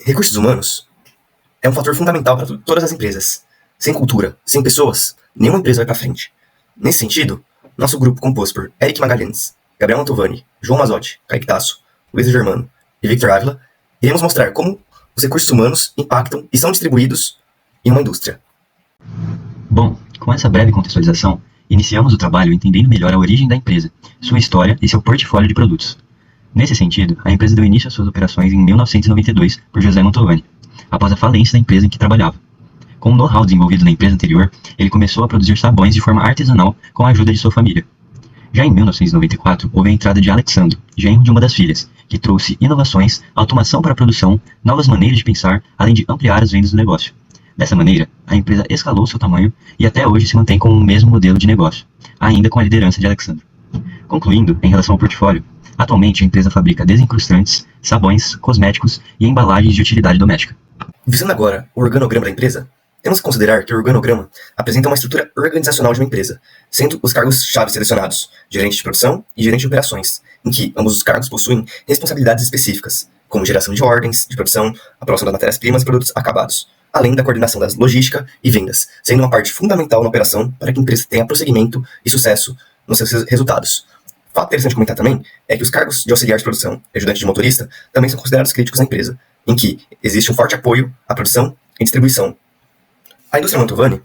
Recursos humanos é um fator fundamental para todas as empresas. Sem cultura, sem pessoas, nenhuma empresa vai para frente. Nesse sentido, nosso grupo composto por Eric Magalhães, Gabriel Mantovani, João Mazotti, Kaique Tasso, Luiz Germano e Victor Ávila, iremos mostrar como os recursos humanos impactam e são distribuídos em uma indústria. Bom, com essa breve contextualização, iniciamos o trabalho entendendo melhor a origem da empresa, sua história e seu portfólio de produtos. Nesse sentido, a empresa deu início às suas operações em 1992 por José Mantovani, após a falência da empresa em que trabalhava. Com o know-how desenvolvido na empresa anterior, ele começou a produzir sabões de forma artesanal com a ajuda de sua família. Já em 1994, houve a entrada de Alexandro, genro de uma das filhas, que trouxe inovações, automação para a produção, novas maneiras de pensar, além de ampliar as vendas do negócio. Dessa maneira, a empresa escalou seu tamanho e até hoje se mantém com o mesmo modelo de negócio, ainda com a liderança de Alexandro. Concluindo, em relação ao portfólio, atualmente a empresa fabrica desencrustantes, sabões, cosméticos e embalagens de utilidade doméstica. Visando agora o organograma da empresa, temos que considerar que o organograma apresenta uma estrutura organizacional de uma empresa, sendo os cargos-chave selecionados gerente de produção e gerente de operações, em que ambos os cargos possuem responsabilidades específicas, como geração de ordens de produção, aprovação das matérias-primas e produtos acabados, além da coordenação da logística e vendas, sendo uma parte fundamental na operação para que a empresa tenha prosseguimento e sucesso nos seus resultados. Fato interessante comentar também é que os cargos de auxiliar de produção e ajudante de motorista também são considerados críticos na empresa, em que existe um forte apoio à produção e distribuição. A indústria Mantovani,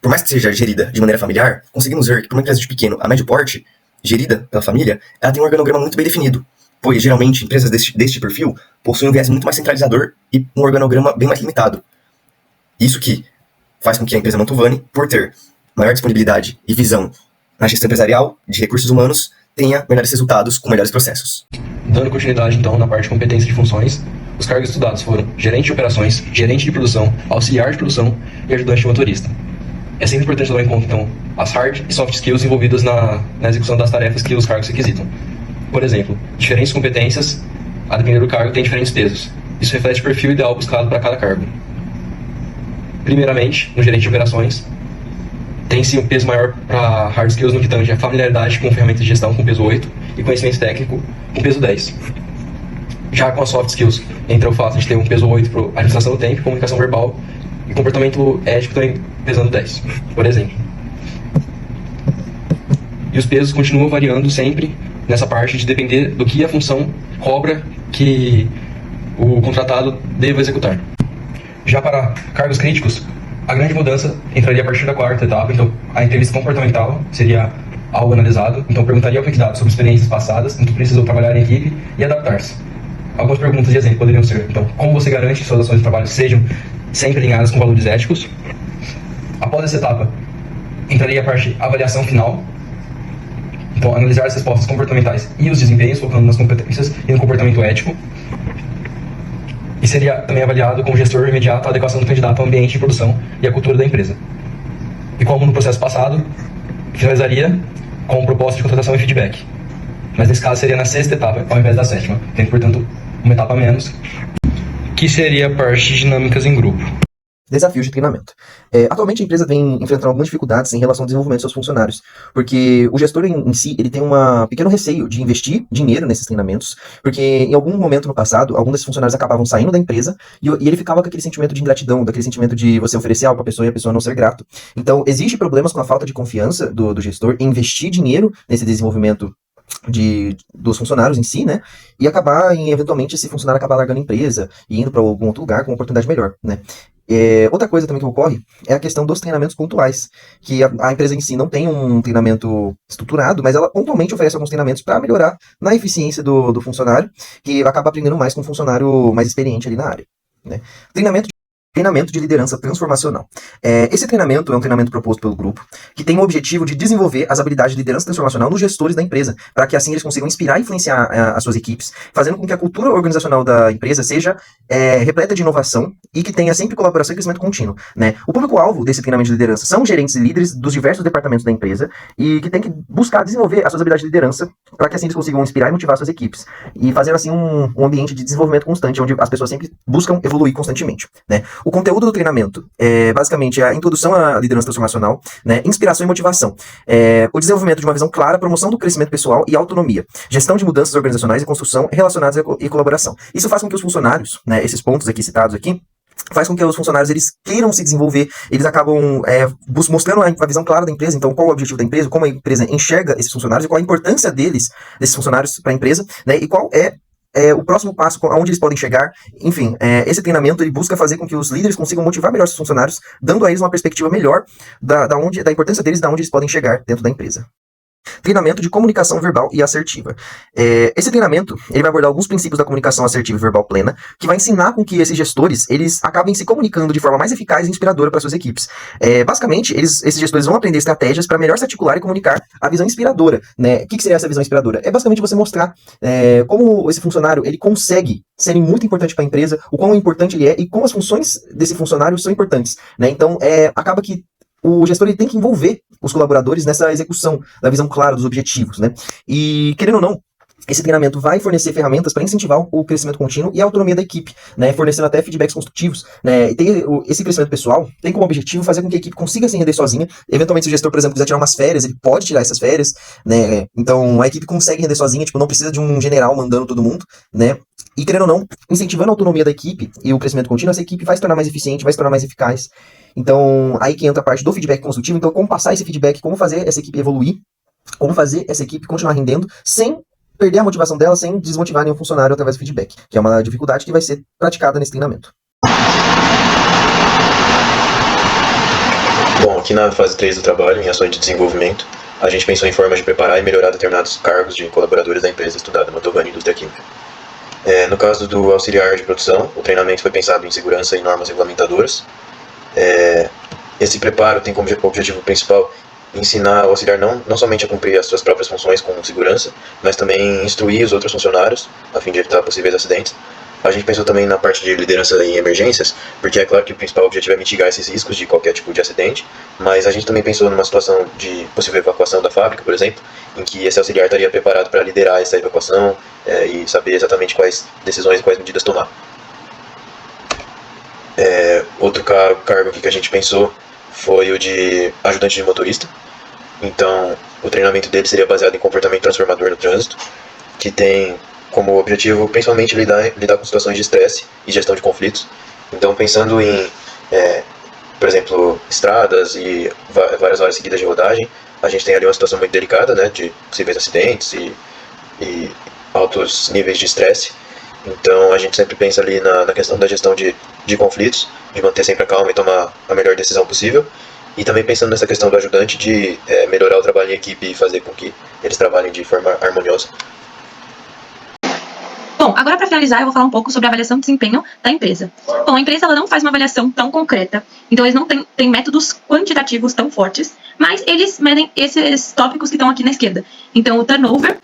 por mais que seja gerida de maneira familiar, conseguimos ver que para uma empresa de pequeno a médio porte, gerida pela família, ela tem um organograma muito bem definido, pois geralmente empresas deste perfil possuem um viés muito mais centralizador e um organograma bem mais limitado. Isso que faz com que a empresa Mantovani, por ter maior disponibilidade e visão na gestão empresarial de recursos humanos, tenha melhores resultados com melhores processos. Dando continuidade, então, na parte de competência de funções, os cargos estudados foram gerente de operações, gerente de produção, auxiliar de produção e ajudante de motorista. É sempre importante levar em conta, então, as hard e soft skills envolvidas na execução das tarefas que os cargos requisitam. Por exemplo, diferentes competências, a depender do cargo, têm diferentes pesos. Isso reflete o perfil ideal buscado para cada cargo. Primeiramente, no gerente de operações, tem-se um peso maior para hard skills no que tange a familiaridade com ferramentas de gestão com peso 8 e conhecimento técnico com peso 10. Já com as soft skills, entra o fato de ter um peso 8 para administração do tempo, comunicação verbal e comportamento ético também pesando 10, por exemplo. E os pesos continuam variando sempre nessa parte de depender do que a função cobra que o contratado deva executar. Já para cargos críticos, a grande mudança entraria a partir da quarta etapa, então a entrevista comportamental seria algo analisado, então perguntaria ao candidato sobre experiências passadas em que precisou trabalhar em equipe e adaptar-se. Algumas perguntas de exemplo poderiam ser, então, como você garante que suas ações de trabalho sejam sempre alinhadas com valores éticos? Após essa etapa, entraria a parte avaliação final, então analisar as respostas comportamentais e os desempenhos, focando nas competências e no comportamento ético. E seria também avaliado com o gestor imediato a adequação do candidato ao ambiente de produção e à cultura da empresa. E como no processo passado, finalizaria com proposta de contratação e feedback. Mas nesse caso seria na sexta etapa, ao invés da sétima, tendo, portanto, uma etapa a menos, que seria a parte de dinâmicas em grupo. Desafios de treinamento. Atualmente a empresa vem enfrentando algumas dificuldades em relação ao desenvolvimento dos seus funcionários, porque o gestor em si ele tem um pequeno receio de investir dinheiro nesses treinamentos, porque em algum momento no passado, alguns desses funcionários acabavam saindo da empresa e ele ficava com aquele sentimento de ingratidão, daquele sentimento de você oferecer algo para a pessoa e a pessoa não ser grato. Então, existe problemas com a falta de confiança do gestor em investir dinheiro nesse desenvolvimento dos funcionários em si, né, e acabar eventualmente esse funcionário acabar largando a empresa e indo para algum outro lugar com uma oportunidade melhor, né. Outra coisa também que ocorre é a questão dos treinamentos pontuais, que a empresa em si não tem um treinamento estruturado, mas ela pontualmente oferece alguns treinamentos para melhorar na eficiência do funcionário, que acaba aprendendo mais com um funcionário mais experiente ali na área, né. Treinamento de liderança transformacional. Esse treinamento é um treinamento proposto pelo grupo, que tem o objetivo de desenvolver as habilidades de liderança transformacional nos gestores da empresa, para que assim eles consigam inspirar e influenciar as suas equipes, fazendo com que a cultura organizacional da empresa seja repleta de inovação e que tenha sempre colaboração e crescimento contínuo, né? O público-alvo desse treinamento de liderança são gerentes e líderes dos diversos departamentos da empresa e que tem que buscar desenvolver as suas habilidades de liderança para que assim eles consigam inspirar e motivar suas equipes e fazendo assim um ambiente de desenvolvimento constante, onde as pessoas sempre buscam evoluir constantemente, né? O conteúdo do treinamento é basicamente a introdução à liderança transformacional, né, inspiração e motivação, o desenvolvimento de uma visão clara, promoção do crescimento pessoal e autonomia, gestão de mudanças organizacionais e construção relacionadas e colaboração. Isso faz com que os funcionários, né, esses pontos aqui citados aqui, faz com que os funcionários eles queiram se desenvolver, eles acabam mostrando a visão clara da empresa, então qual é o objetivo da empresa, como a empresa enxerga esses funcionários e qual a importância desses funcionários para a empresa, né, e qual o próximo passo, aonde eles podem chegar. Enfim, esse treinamento ele busca fazer com que os líderes consigam motivar melhor seus funcionários, dando a eles uma perspectiva melhor da importância deles, da onde eles podem chegar dentro da empresa. Treinamento de comunicação verbal e assertiva. Esse treinamento ele vai abordar alguns princípios da comunicação assertiva e verbal plena, que vai ensinar com que esses gestores eles acabem se comunicando de forma mais eficaz e inspiradora para suas equipes. Basicamente, esses gestores vão aprender estratégias para melhor se articular e comunicar a visão inspiradora, né? O que seria essa visão inspiradora? É basicamente você mostrar como esse funcionário ele consegue ser muito importante para a empresa, o quão importante ele é e como as funções desse funcionário são importantes, né? Então, acaba que o gestor ele tem que envolver os colaboradores nessa execução da visão clara dos objetivos, né? E, querendo ou não, esse treinamento vai fornecer ferramentas para incentivar o crescimento contínuo e a autonomia da equipe, né? Fornecendo até feedbacks construtivos, né? E esse crescimento pessoal tem como objetivo fazer com que a equipe consiga se render sozinha. Eventualmente, se o gestor, por exemplo, quiser tirar umas férias, ele pode tirar essas férias, né? Então, a equipe consegue render sozinha, não precisa de um general mandando todo mundo, né? E, querendo ou não, incentivando a autonomia da equipe e o crescimento contínuo, essa equipe vai se tornar mais eficiente, vai se tornar mais eficaz. Então, aí que entra a parte do feedback construtivo. Então, como passar esse feedback, como fazer essa equipe evoluir, como fazer essa equipe continuar rendendo, sem perder a motivação dela, sem desmotivar nenhum funcionário através do feedback, que é uma dificuldade que vai ser praticada nesse treinamento. Bom, aqui na fase 3 do trabalho, em ações de desenvolvimento, a gente pensou em formas de preparar e melhorar determinados cargos de colaboradores da empresa estudada no Tobani Indústria Química. No caso do auxiliar de produção, o treinamento foi pensado em segurança e normas regulamentadoras. Esse preparo tem como objetivo principal ensinar o auxiliar não somente a cumprir as suas próprias funções com segurança, mas também instruir os outros funcionários, a fim de evitar possíveis acidentes. A gente pensou também na parte de liderança em emergências, porque é claro que o principal objetivo é mitigar esses riscos de qualquer tipo de acidente, mas a gente também pensou numa situação de possível evacuação da fábrica, por exemplo, em que esse auxiliar estaria preparado para liderar essa evacuação e saber exatamente quais decisões e quais medidas tomar. Outro cargo aqui que a gente pensou foi o de ajudante de motorista. Então, o treinamento dele seria baseado em comportamento transformador no trânsito, que tem como objetivo principalmente lidar com situações de estresse e gestão de conflitos. Então, pensando em, por exemplo, estradas e várias horas seguidas de rodagem, a gente tem ali uma situação muito delicada, né, de possíveis acidentes e altos níveis de estresse. Então, a gente sempre pensa ali na questão da gestão de conflitos, de manter sempre a calma e tomar a melhor decisão possível. E também pensando nessa questão do ajudante de melhorar o trabalho em equipe e fazer com que eles trabalhem de forma harmoniosa. Bom, agora para finalizar eu vou falar um pouco sobre a avaliação de desempenho da empresa. Bom, a empresa ela não faz uma avaliação tão concreta, então eles não têm métodos quantitativos tão fortes, mas eles medem esses tópicos que estão aqui na esquerda. Então o turnover,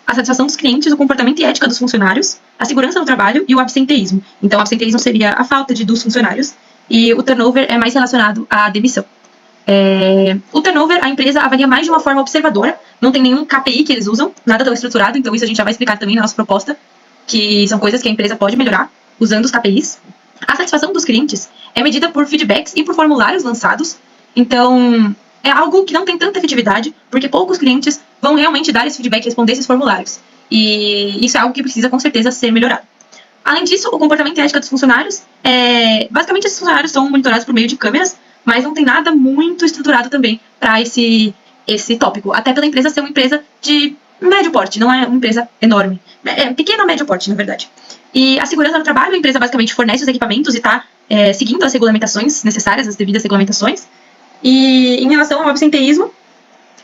a satisfação dos clientes, o comportamento e ética dos funcionários, a segurança no trabalho e o absenteísmo. Então o absenteísmo seria a falta dos funcionários e o turnover é mais relacionado à demissão. O turnover, a empresa avalia mais de uma forma observadora, não tem nenhum KPI que eles usam, nada tão estruturado, então isso a gente já vai explicar também na nossa proposta, que são coisas que a empresa pode melhorar usando os KPIs. A satisfação dos clientes é medida por feedbacks e por formulários lançados, então é algo que não tem tanta efetividade, porque poucos clientes vão realmente dar esse feedback e responder esses formulários, e isso é algo que precisa com certeza ser melhorado. Além disso, o comportamento e ética dos funcionários, basicamente esses funcionários são monitorados por meio de câmeras, mas não tem nada muito estruturado também para esse tópico, até pela empresa ser uma empresa de médio porte, não é uma empresa enorme, é pequeno ou médio porte, na verdade. E a segurança no trabalho, a empresa basicamente fornece os equipamentos e está seguindo as regulamentações necessárias, as devidas regulamentações. E em relação ao absenteísmo,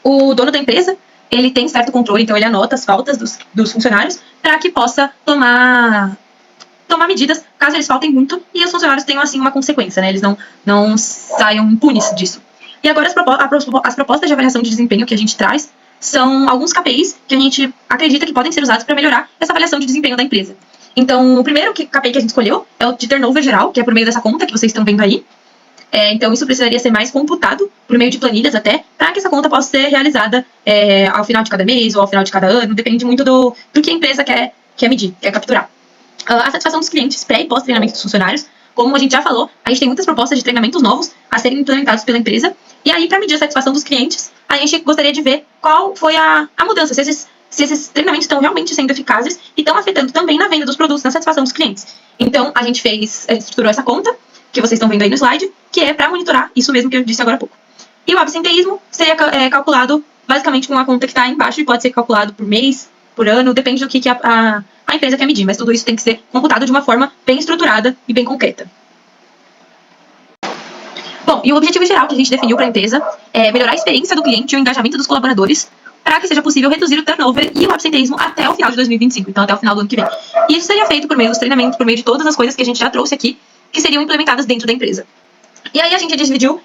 o dono da empresa, ele tem certo controle, então ele anota as faltas dos funcionários para que possa tomar medidas caso eles faltem muito e os funcionários tenham assim uma consequência, né? Eles não saiam impunes disso. E agora as propostas de avaliação de desempenho que a gente traz são alguns KPIs que a gente acredita que podem ser usados para melhorar essa avaliação de desempenho da empresa. Então, o primeiro KPI que a gente escolheu é o de turnover geral, que é por meio dessa conta que vocês estão vendo aí. Então, isso precisaria ser mais computado por meio de planilhas até, para que essa conta possa ser realizada ao final de cada mês ou ao final de cada ano, depende muito do que a empresa quer medir, quer capturar. A satisfação dos clientes pré e pós-treinamento dos funcionários, como a gente já falou, a gente tem muitas propostas de treinamentos novos a serem implementados pela empresa. E aí, para medir a satisfação dos clientes, a gente gostaria de ver qual foi a mudança, se esses treinamentos estão realmente sendo eficazes e estão afetando também na venda dos produtos, na satisfação dos clientes. Então, a gente estruturou essa conta, que vocês estão vendo aí no slide, que é para monitorar isso mesmo que eu disse agora há pouco. E o absenteísmo seria calculado basicamente com a conta que está aí embaixo e pode ser calculado por mês, por ano, depende do que a empresa quer medir, mas tudo isso tem que ser computado de uma forma bem estruturada e bem concreta. Bom, e o objetivo geral que a gente definiu para a empresa é melhorar a experiência do cliente e o engajamento dos colaboradores para que seja possível reduzir o turnover e o absenteísmo até o final de 2025, então até o final do ano que vem. E isso seria feito por meio dos treinamentos, por meio de todas as coisas que a gente já trouxe aqui, que seriam implementadas dentro da empresa. E aí a gente dividiu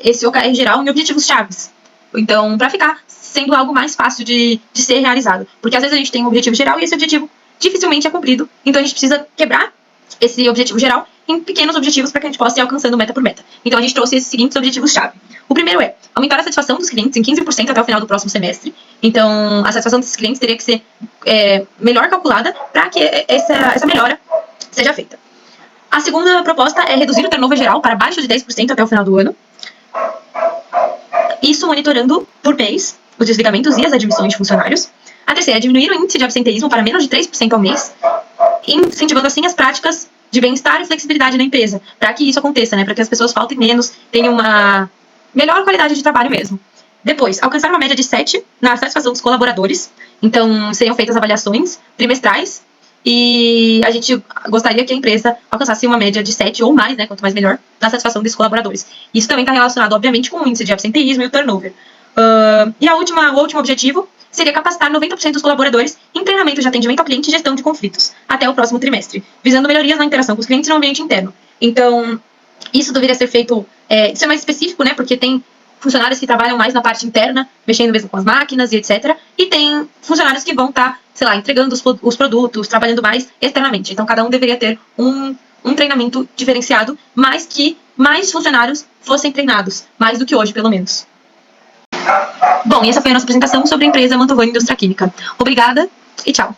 esse OKR geral em objetivos chaves. Então, para ficar sendo algo mais fácil de ser realizado. Porque às vezes a gente tem um objetivo geral e esse objetivo dificilmente é cumprido. Então a gente precisa quebrar esse objetivo geral em pequenos objetivos para que a gente possa ir alcançando meta por meta. Então a gente trouxe esses seguintes objetivos-chave. O primeiro é aumentar a satisfação dos clientes em 15% até o final do próximo semestre. Então a satisfação desses clientes teria que ser melhor calculada para que essa melhora seja feita. A segunda proposta é reduzir o turnover geral para abaixo de 10% até o final do ano. Isso monitorando por mês os desligamentos e as admissões de funcionários. A terceira é diminuir o índice de absenteísmo para menos de 3% ao mês, incentivando assim as práticas de bem-estar e flexibilidade na empresa, para que isso aconteça, né? Para que as pessoas faltem menos, tenham uma melhor qualidade de trabalho mesmo. Depois, alcançar uma média de 7 na satisfação dos colaboradores. Então, seriam feitas avaliações trimestrais e a gente gostaria que a empresa alcançasse uma média de 7 ou mais, né? Quanto mais melhor, na satisfação desses colaboradores. Isso também está relacionado, obviamente, com o índice de absenteísmo e o turnover. E o último objetivo seria capacitar 90% dos colaboradores em treinamento de atendimento ao cliente e gestão de conflitos até o próximo trimestre, visando melhorias na interação com os clientes no ambiente interno. Então, isso deveria ser feito, isso é mais específico, né, porque tem funcionários que trabalham mais na parte interna, mexendo mesmo com as máquinas e etc. E tem funcionários que vão estar, sei lá, entregando os produtos, trabalhando mais externamente. Então, cada um deveria ter um treinamento diferenciado, mas que mais funcionários fossem treinados, mais do que hoje, pelo menos. Bom, e essa foi a nossa apresentação sobre a empresa Mantovani Indústria Química. Obrigada e tchau!